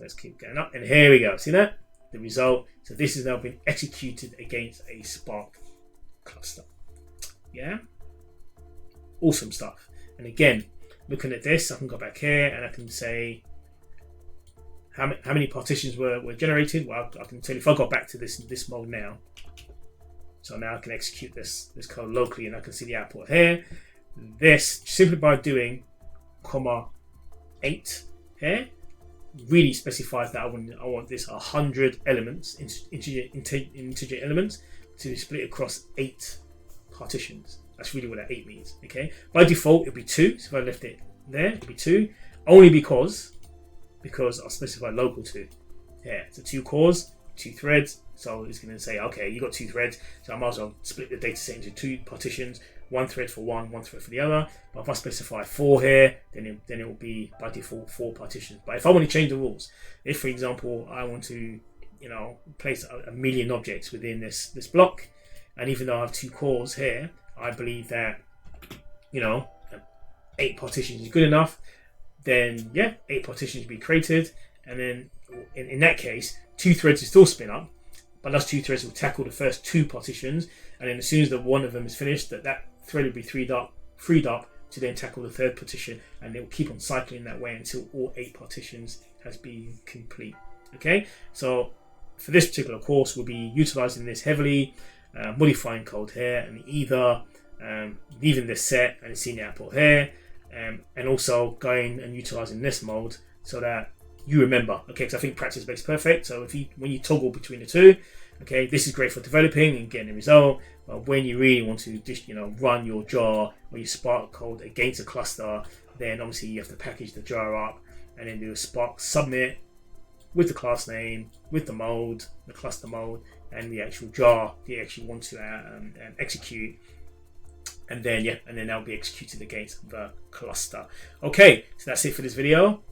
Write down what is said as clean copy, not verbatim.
So let's keep going up, and here we go. See that? The result. So this has now been executed against a Spark cluster. Yeah, awesome stuff. And again, looking at this, I can go back here and I can say how many partitions were generated. Well, I can tell you if I go back to this mode now. So now I can execute this code locally, and I can see the output here. This simply by doing (8) here really specifies that I want this 100 elements, integer elements, to split across 8 partitions. That's really what that 8 means. Okay. By default, it'll be 2. So if I left it there, it'll be 2, only because I'll specify local 2. Yeah. So 2 cores, 2 threads. So it's going to say, okay, you got 2 threads, so I might as well split the data set into 2 partitions, 1 thread for one thread for the other. But if I specify 4 here, then it will be by default 4 partitions. But if I want to change the rules, if for example I want to, place a million objects within this block, and even though I have 2 cores here, I believe that 8 partitions is good enough. Then yeah, 8 partitions will be created, and then in that case, 2 threads will still spin up. But those 2 threads will tackle the first 2 partitions, and then as soon as one of them is finished, that thread will be freed up to then tackle the 3rd partition, and it will keep on cycling that way until all 8 partitions has been complete. Okay, so for this particular course, we'll be utilizing this heavily, modifying code here, and either leaving this set and seeing the output here, and also going and utilizing this mode so that you remember, okay, because I think practice makes perfect. So when you toggle between the two, okay, this is great for developing and getting a result. But when you really want to just run your jar or your Spark code against a cluster, then obviously you have to package the jar up and then do a Spark submit with the class name, with the mode, the cluster mode, and the actual jar that you actually want to execute. And then that'll be executed against the cluster. Okay, so that's it for this video.